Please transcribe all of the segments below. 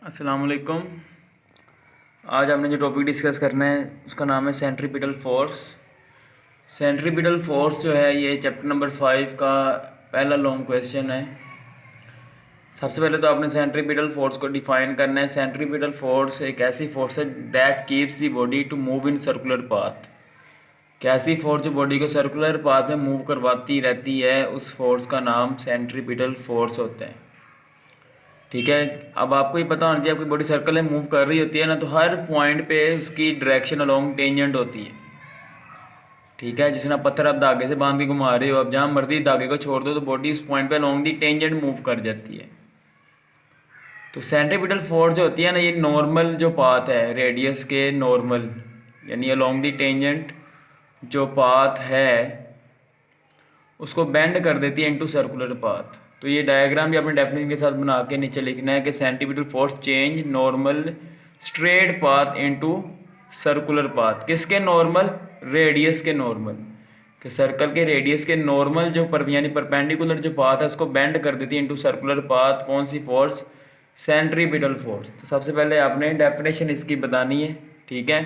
अस्सलाम वालेकुम। आज हमने जो टॉपिक डिस्कस करना है उसका नाम है सेंट्रीपिटल फोर्स। सेंट्रीपिटल फोर्स जो है ये चैप्टर नंबर 5 का पहला लॉन्ग क्वेश्चन है। सबसे पहले तो आपने सेंट्रीपिटल फोर्स को डिफाइन करना है। सेंट्रीपिटल फोर्स एक ऐसी फोर्स है that keeps the body to move in circular path. कैसी फोर्स जो बॉडी को सर्कुलर पाथ में मूव करवाती रहती है उस फोर्स का नाम सेंट्रीपिटल फोर्स होता है। ठीक है, अब आपको ही पता होना चाहिए आपकी बॉडी सर्कल में मूव कर रही होती है ना, तो हर पॉइंट पे उसकी डायरेक्शन अलोंग टेंजेंट होती है। ठीक है, जिसने पत्थर आप धागे से बांध के घुमा रहे हो, अब जहाँ मर्जी धागे को छोड़ दो तो बॉडी उस पॉइंट पे अलोंग दी टेंजेंट मूव कर जाती है। तो सेंट्रीपिटल फोर्स जो होती है ना, ये नॉर्मल जो पाथ है रेडियस के नॉर्मल यानी अलोंग दी टेंजेंट जो पाथ है उसको बेंड कर देती है इनटू सर्कुलर पाथ। तो ये डायग्राम भी अपने डेफिनेशन के साथ बना के नीचे लिखना है कि centripetal force change normal straight path into circular path. किसके नॉर्मल? रेडियस के नॉर्मल। कि सर्कल के रेडियस के नॉर्मल जो यानी परपेंडिकुलर जो पाथ है उसको बेंड कर देती है इनटू सर्कुलर पाथ। कौन सी फोर्स? Centripetal force. तो सबसे पहले आपने डेफिनेशन इसकी बतानी है। ठीक है,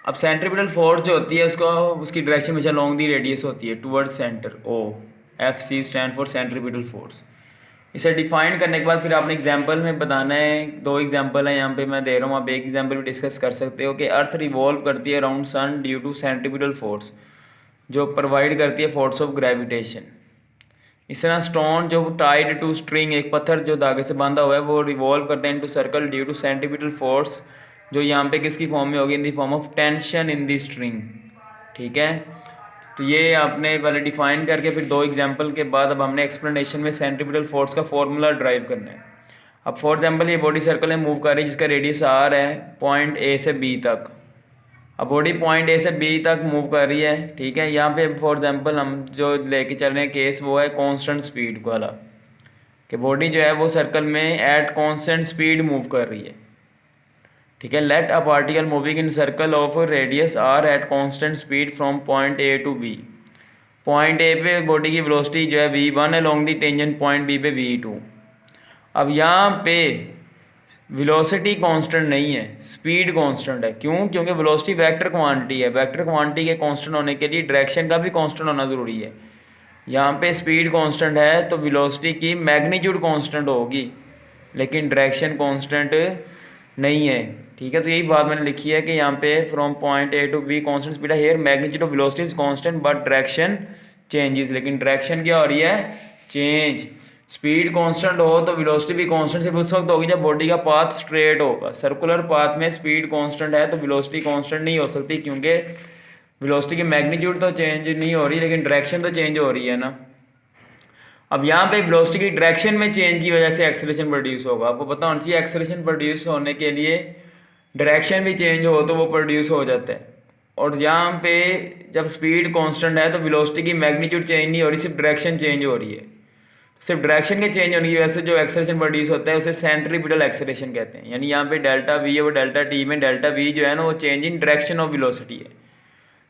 अब सेंट्रीपिटल फोर्स जो होती है उसको उसकी डायरेक्शन हमेशा लॉन्ग दी रेडियस होती है towards centre. O F C stand for centripetal force. इसे डिफाइन करने के बाद फिर आपने एग्जांपल में बताना है। दो एग्जांपल है यहाँ पे मैं दे रहा हूँ, आप एक एग्जांपल भी डिस्कस कर सकते हो कि अर्थ रिवॉल्व करती है around sun due to centripetal force जो प्रोवाइड करती है फोर्स ऑफ ग्रेविटेशन। इस तरह स्टोन जो टाइड टू स्ट्रिंग, एक पत्थर जो धागे से बांधा हुआ है वो रिवॉल्व करते हैं into circle due to centripetal force जो यहाँ पे किसकी फॉर्म में होगी? In the form of tension in the string. ठीक है, तो ये आपने पहले डिफाइन करके फिर दो एग्जांपल के बाद अब हमने एक्सप्लेनेशन में सेंट्रीपिटल फोर्स का फॉर्मूला ड्राइव करना है। अब फॉर एग्जांपल ये बॉडी सर्कल में मूव कर रही है जिसका रेडियस आर है पॉइंट ए से बी तक। अब बॉडी पॉइंट ए से बी तक मूव कर रही है। ठीक है, यहाँ पे फॉर एग्जांपल हम जो लेके चल रहे हैं केस वो है कांस्टेंट स्पीड वाला, कि बॉडी जो है वो सर्कल में एट कांस्टेंट स्पीड मूव कर रही है। ठीक है, let a particle moving in circle of radius R at constant speed from point A to B. Point A पे बॉडी की वेलोसिटी जो है v1 है long the tangent point B पे v2। अब यहाँ पे वेलोसिटी कांस्टेंट नहीं है, स्पीड कांस्टेंट है। क्यों? क्योंकि वेलोसिटी वेक्टर क्वांटिटी है। वेक्टर क्वांटिटी के कांस्टेंट होने के लिए डायरेक्शन का भी कांस्टेंट होना ज़रूरी है। यहाँ पे स्पीड कांस्टेंट है तो वेलोसिटी की मैग्नीट्यूड कांस्टेंट होगी, लेकिन डायरेक्शन कांस्टेंट नहीं है। ठीक है, तो यही बात मैंने लिखी है कि यहाँ पे from point A to B constant speed है, here magnitude of velocity is constant but direction changes. लेकिन डायरेक्शन क्या हो रही है? चेंज। स्पीड कांस्टेंट हो तो वेलोसिटी भी कांस्टेंट सिर्फ उस वक्त होगी जब बॉडी का पाथ स्ट्रेट होगा। सर्कुलर पाथ में स्पीड कांस्टेंट है तो वेलोसिटी कांस्टेंट नहीं हो सकती, क्योंकि वेलोसिटी की मैग्नीट्यूड तो चेंज नहीं हो रही लेकिन डायरेक्शन तो चेंज हो रही है ना। अब यहाँ पे वेलोसिटी की डायरेक्शन में चेंज की वजह से एक्सेलरेशन प्रोड्यूस होगा। आपको पता होना चाहिए एक्सेलरेशन प्रोड्यूस होने के लिए डायरेक्शन भी चेंज हो तो वो प्रोड्यूस हो जाता है। और यहाँ पे जब स्पीड कांस्टेंट है तो वेलोसिटी की मैग्नीट्यूड चेंज नहीं हो रही, सिर्फ डायरेक्शन चेंज हो रही है। सिर्फ डायरेक्शन के चेंज होने की वजह से जो एक्सेलरेशन प्रोड्यूस होता है उसे सेंट्रीपिटल एक्सेलरेशन कहते हैं। यानी यहाँ पे डेल्टा वी है वो डेल्टा टी में डेल्टा वी जो है ना वो change in direction of velocity है।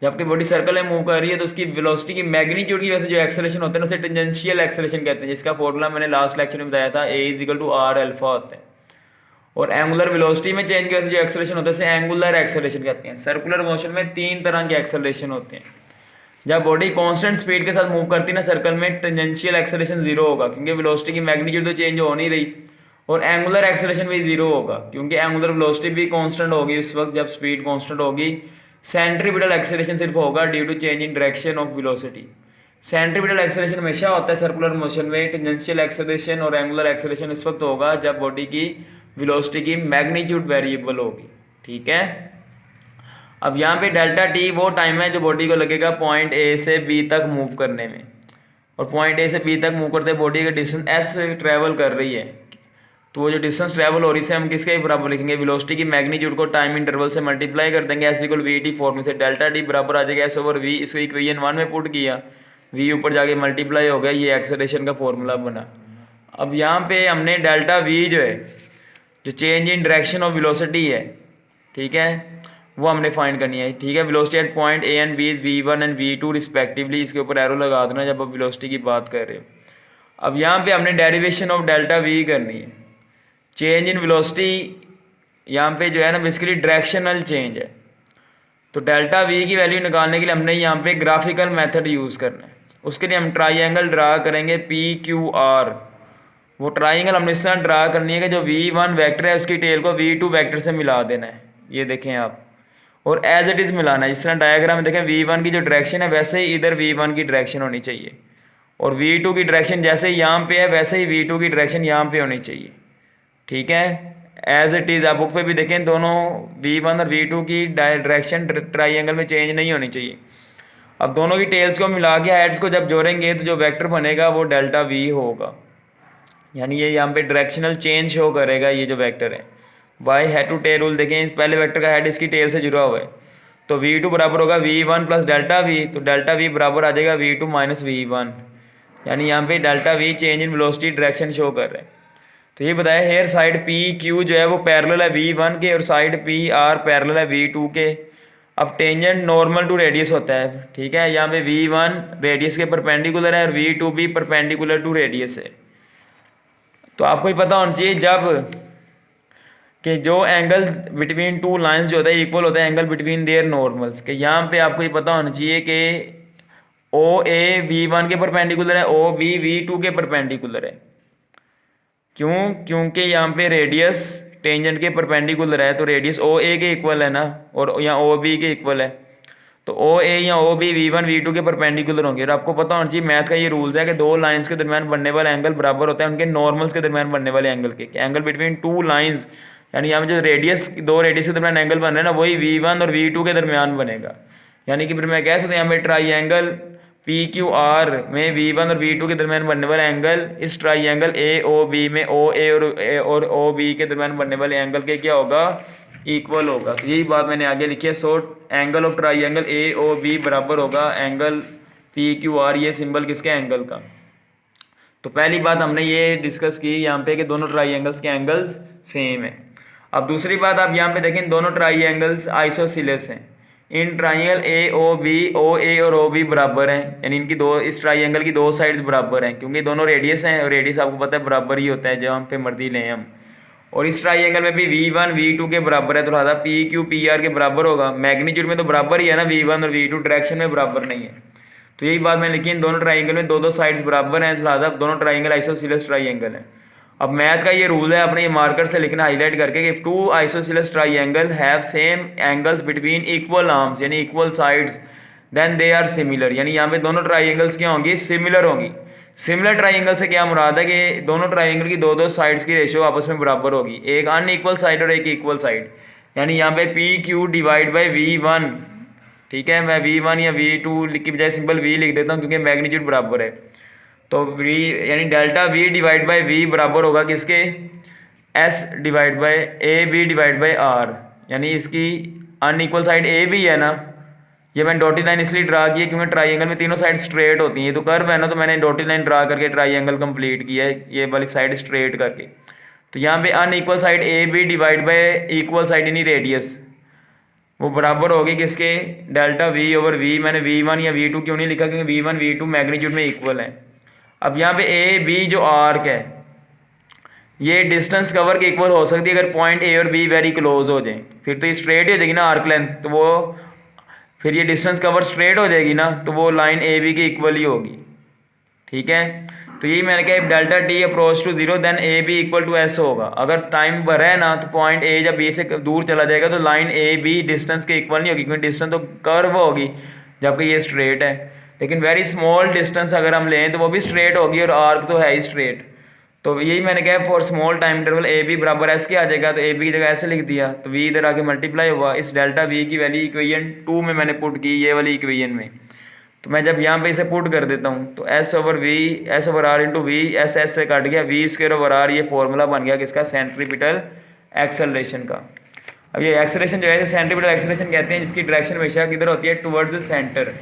जबकि बॉडी सर्कल में मूव कर रही है तो उसकी वेलोसिटी की मैग्नीट्यूड की वजह से जो एक्सेलरेशन होता है ना उसे टेंजेंशियल एक्सेलरेशन कहते हैं, जिसका फॉर्मूला मैंने लास्ट लेक्चर में बताया था, A is equal to R alpha होता है। और एंगुलर वेलोसिटी में चेंज की वजह से जो एक्सेलरेशन होता है उसे एंगुलर एक्सेलरेशन कहते हैं। सर्कुलर मोशन में तीन तरह के एक्सेलरेशन होते हैं। जब बॉडी कांस्टेंट स्पीड के साथ मूव करती है ना सर्कल में, टेंजेंशियल एक्सेलरेशन जीरो होगा क्योंकि वेलोसिटी की मैग्नीट्यूड तो चेंज हो नहीं रही। और एंगुलर एक्सेलरेशन भी जीरो होगा क्योंकि एंगुलर वेलोसिटी भी कांस्टेंट होगी उस वक्त जब स्पीड कांस्टेंट होगी। सेंट्रीपिटल एक्सेलरेशन सिर्फ होगा due to change in direction of velocity. Centripetal acceleration हमेशा होता है सर्कुलर मोशन में। टेंजेंशियल एक्सेलरेशन और एंगुलर एक्सेलरेशन इस वक्त होगा जब बॉडी की वेलोसिटी की मैग्नीट्यूड वेरिएबल होगी। ठीक है, अब यहाँ पे डेल्टा टी वो टाइम है जो बॉडी को लगेगा पॉइंट ए से बी तक मूव करने में। और पॉइंट ए से बी तक मूव करते बॉडी का डिस्टेंस एस ट्रैवल कर रही है, तो वो जो डिस्टेंस ट्रैवल हो रही है हम किसके बराबर लिखेंगे? वेलोसिटी की मैग्नीट्यूड को टाइम इंटरवल से मल्टीप्लाई कर देंगे, S equal we T form से। डेल्टा टी बराबर आ जाएगा एस ओवर वी, इसको इक्वेशन 1 में पुट किया, वी ऊपर जाके मल्टीप्लाई हो गया, ये एक्सेलरेशन का फॉर्मूला बना। अब यहाँ पे हमने डेल्टा वी जो है जो change in direction of velocity है, ठीक है, वो हमने फाइंड करनी है। ठीक है, velocity at point A and B is v1 and v2 respectively. इसके ऊपर एरो लगा देना जब आप वेलोसिटी की बात कर रहे हो। अब यहाँ पे हमने डेरिवेशन ऑफ डेल्टा वी करनी है। चेंज इन वेलोसिटी यहाँ पे जो है ना बेसिकली डायरेक्शनल चेंज है। तो डेल्टा वी की वैल्यू निकालने के लिए हमने यहाँ पे ग्राफिकल मेथड यूज़ करना है। उसके लिए हम ट्राइंगल ड्रा करेंगे पी क्यू आर। वो ट्राइंगल हमने इस तरह ड्रा करनी है कि जो V1 वेक्टर है उसकी टेल को V2 वेक्टर से मिला देना है, ये देखें आप, और एज इट इज़ मिलाना है। जिस तरह डायग्राम में देखें V1 की जो डायरेक्शन है वैसे ही इधर V1 की डायरेक्शन होनी चाहिए, और V2 की डायरेक्शन जैसे ही यहाँ पे है वैसे ही V2 की डायरेक्शन यहाँ पे होनी चाहिए। ठीक है, एज इट इज़। आप बुक पे भी देखें दोनों V1 और V2 की डायरेक्शन ट्राइंगल में चेंज नहीं होनी चाहिए। अब दोनों की टेल्स को मिला के हेड्स को जब जोड़ेंगे तो जो वेक्टर बनेगा वो डेल्टा V होगा, यानी ये यहाँ पे डायरेक्शनल चेंज शो करेगा। ये जो वेक्टर है by head to tail rule देखें, इस पहले वेक्टर का हेड इसकी टेल से जुड़ा हुआ है, तो V2 बराबर होगा V1 प्लस डेल्टा V, तो डेल्टा V बराबर आ जाएगा V2 माइनस V1, यानी यहाँ पे delta V change in velocity direction show कर रहे हैं। तो ये बताया हेयर साइड PQ जो है वो पैरेलल है V1 के और साइड PR पैरेलल है V2 के। अब टेंजेंट नॉर्मल टू रेडियस होता है, ठीक है, यहाँ पे V1 रेडियस के परपेंडिकुलर है और V2 भी परपेंडिकुलर टू रेडियस है। तो आपको ही पता होना चाहिए जब कि जो एंगल बिटवीन टू लाइंस जो होता है इक्वल होता है एंगल बिटवीन देयर नॉर्मल्स के। यहाँ पे आपको ये पता होना चाहिए कि OA V1 के परपेंडिकुलर है, OB V2 के परपेंडिकुलर है। क्यों? क्योंकि यहाँ पे रेडियस टेंजेंट के परपेंडिकुलर है, तो रेडियस OA के इक्वल है ना, और यहाँ OB के इक्वल है, तो OA या OB V1 V2 के परपेंडिकुलर होंगे। और आपको पता होना चाहिए मैथ का ये रूल्स है कि दो लाइंस के दरमियान बनने वाला एंगल बराबर होता है उनके नॉर्मल्स के दरमियान बनने वाले एंगल के। एंगल बिटवीन टू लाइंस, यानी यहाँ जो रेडियस दो रेडियस के दरमियान एंगल बन रहे हैं ना वही V1 और V2 के दरमियान बनेगा। यानी कि फिर मैं कह सकता हूँ यहाँ पे ट्राइंगल PQR में V1 और V2 के दरमियान बनने वाला एंगल इस ट्राइंगल AOB में OA और OB के दरमियान बनने वाले एंगल के क्या होगा, इक्वल होगा। तो यही बात मैंने आगे लिखी है। So angle of triangle AOB बराबर होगा एंगल PQR, ये सिंबल किसके एंगल का। तो पहली बात हमने ये डिस्कस की यहाँ पे कि दोनों ट्राइंगल्स के एंगल्स सेम है। अब दूसरी बात आप यहाँ पे देखें दोनों ट्राइंगल्स आइसोसीलेस हैं। इन ट्राइंगल AOB OA और OB बराबर हैं, यानी इनकी दो इस ट्राइंगल की दो साइड्स बराबर हैं क्योंकि दोनों रेडियस हैं और रेडियस आपको पता है बराबर ही होता है जहाँ पे मर्जी लें हम। और इस ट्राइंगल में भी V1 V2 के बराबर है, तो लिहाजा PQ PR के बराबर होगा। मैग्नीट्यूड में तो बराबर ही है ना V1 और V2, डायरेक्शन में बराबर नहीं है। तो यही बात मैंने लिखी, इन दोनों ट्राइंगल में दो दो साइड्स बराबर हैं, तो लिहाजा दोनों ट्राइंगल आइसोसीलेस ट्राइंगल हैं। अब मैथ का ये रूल है, अपने ये मार्कर से लिखना हाईलाइट करके कि two isosceles triangle have same angles between equal arms यानी equal sides then they are similar, यानी यहाँ पे दोनों ट्राइंगल्स क्या होंगी, सिमिलर होंगी। सिमिलर ट्राइंगल से क्या मुराद है कि दोनों ट्राइंगल की दो दो साइड्स की रेशियो आपस में बराबर होगी, एक अनइक्वल साइड और एक इक्वल साइड। यानी यहाँ पे PQ डिवाइड बाई V1, ठीक है, मैं V1 या V2 की बजाय सिंपल V लिख देता हूँ क्योंकि मैग्नीट्यूड बराबर है। तो V यानी delta V divide by V बराबर होगा किसके, S divide by AB divide by R, यानी इसकी अनइक्वल साइड A भी है ना। ये मैंने डॉटेड लाइन इसलिए ड्रा की है क्योंकि ट्राइंगल में तीनों साइड स्ट्रेट होती हैं, तो कर्व है ना, तो मैंने डॉटेड लाइन ड्रा करके ट्राइंगल कंप्लीट किया है ये वाली साइड स्ट्रेट करके। तो यहाँ पे unequal side AB divide by equal side यानी रेडियस वो बराबर होगी किसके, डेल्टा V ओवर V। मैंने V1 या V2 क्यों नहीं लिखा क्योंकि V1 V2 मैग्नीट्यूड में इक्वल है। अब यहाँ पे AB जो आर्क है ये डिस्टेंस कवर के इक्वल हो सकती है अगर पॉइंट A और B वेरी क्लोज हो जाए, फिर तो ये स्ट्रेट ही हो जाएगी ना आर्क लेंथ, तो वो फिर ये डिस्टेंस कवर स्ट्रेट हो जाएगी ना, तो वो लाइन AB के इक्वल ही होगी। ठीक है, तो यही मैंने कहा delta T approach to 0 then AB equal to S होगा। अगर टाइम बढ़ा है ना तो पॉइंट A जब B से दूर चला जाएगा तो लाइन AB डिस्टेंस के इक्वल नहीं होगी क्योंकि डिस्टेंस तो कर्व होगी जबकि ये स्ट्रेट है। लेकिन वेरी स्मॉल डिस्टेंस अगर हम लें तो वो भी स्ट्रेट होगी और आर्क तो है ही स्ट्रेट। तो यही मैंने कहा for small time interval AB बराबर S के आ जाएगा, तो AB की जगह ऐसे लिख दिया, तो V इधर आके मल्टीप्लाई हुआ। इस डेल्टा V की वैल्यू इक्वेशन 2 में मैंने पुट की, ये वाली इक्वेशन में। तो मैं जब यहाँ पे इसे पुट कर देता हूँ तो S over R into V, S से कट गया, V स्क्वायर ओवर R, ये फॉर्मूला बन गया किसका, सेंट्रीपिटल एक्सेलरेशन का। अब ये एक्सेलरेशन जो है सेंट्रीपिटल एक्सेलरेशन कहते हैं जिसकी डायरेक्शन हमेशा किधर होती है, टुवर्ड्स द सेंटर।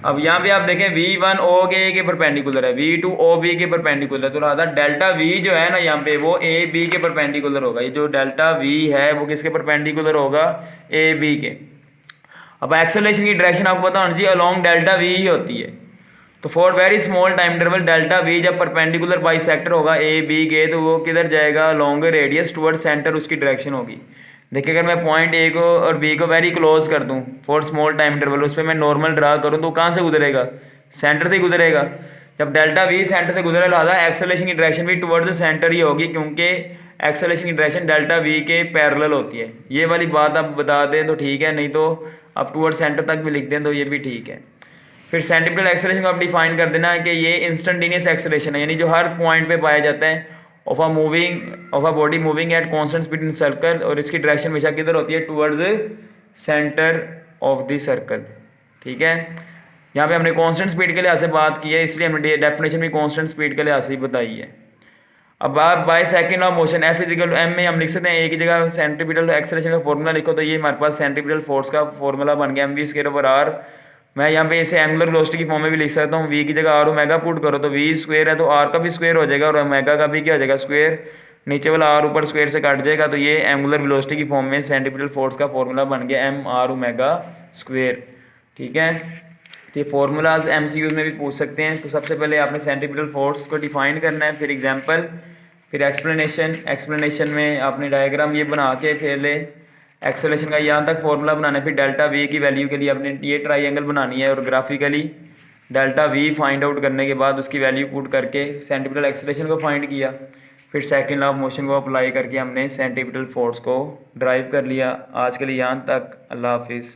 अब यहाँ पे आप देखें V1 OA के परपेंडिकुलर है, V2 OB के परपेंडिकुलर है, तो लिहाजा डेल्टा V जो है ना यहाँ पे वो AB के परपेंडिकुलर होगा। ये जो डेल्टा V है वो किसके परपेंडिकुलर होगा, AB के। अब एक्सेलरेशन की डायरेक्शन आपको पता होना चाहिए अलोंग डेल्टा V ही होती है। तो for very small time interval delta we जब परपेंडिकुलर बाइसेक्टर होगा ए बी के, तो वो किधर जाएगा, लॉन्गर रेडियस टुवर्ड सेंटर उसकी डायरेक्शन होगी। देखिए अगर मैं पॉइंट ए को और बी को वेरी क्लोज कर दूं फॉर स्मॉल टाइम इंटरवल, उस पर मैं नॉर्मल ड्रा करूं तो कहाँ से गुजरेगा, सेंटर से गुजरेगा। जब डेल्टा वी सेंटर से गुजरे लिहाजा एक्सेलरेशन की डायरेक्शन भी टुवर्ड्स द सेंटर ही होगी, क्योंकि एक्सेलरेशन की डायरेक्शन डेल्टा वी के पैरेलल होती है। ये वाली बात आप बता दें तो ठीक है, नहीं तो आप टुवर्ड सेंटर तक भी लिख दें तो ये भी ठीक है। फिर सेंट्रीपिटल एक्सेलरेशन को आप डिफाइन कर देना है कि ये इंस्टेंटेनियस एक्सेलरेशन है, यानी जो हर पॉइंट पे पाया जाता है of a body moving at constant speed in circle, और इसकी डायरेक्शन हमेशा किधर होती है, towards centre of the circle. ठीक है, यहाँ पे हमने कांस्टेंट स्पीड के लिहाज से बात की है, इसलिए हमने डेफिनेशन भी कांस्टेंट स्पीड के लिहाज से ही बताई है। अब आप by second of motion F is equal to M में हम लिख सकते हैं, एक ही जगह सेंट्रीपिटल एक्सेलरेशन का फॉर्मूला लिखो तो ये हमारे पास सेंट्रीपिटल फोर्स का फॉर्मूला बन गया M V square over R. मैं यहाँ पे इसे एंगुलर वेलोसिटी की फॉर्म में भी लिख सकता हूँ, वी की जगह आर ओमेगा पुट करो तो वी स्क्वायर है तो आर का भी स्क्वायर हो जाएगा और ओमेगा का भी क्या हो जाएगा, स्क्वायर। नीचे वाला आर ऊपर स्क्वायर से काट जाएगा, तो ये एंगुलर वेलोसिटी की फॉर्म में सेंट्रीपिटल फोर्स का फॉर्मूला बन गया एम आर ओमेगा स्क्वायर। ठीक है, तो ये फार्मूलाज एमसीक्यूज में भी पूछ सकते हैं। तो सबसे पहले आपने सेंट्रीपिटल फोर्स को डिफाइन करना है, फिर एग्जांपल, फिर एक्सप्लेनेशन में आपने डायग्राम ये बना के पहले एक्सेलरेशन का यहाँ तक फॉर्मूला बनाना है, फिर डेल्टा वी की वैल्यू के लिए आपने ये ट्राइंगल बनानी है और graphically delta we find out करने के बाद उसकी वैल्यू पुट करके सेंट्रीपिटल एक्सेलरेशन को फाइंड किया, फिर सेकंड लॉ ऑफ मोशन को अप्लाई करके हमने सेंट्रीपिटल फोर्स को ड्राइव कर लिया। आज के लिए यहाँ तक, अल्लाह हाफिज़।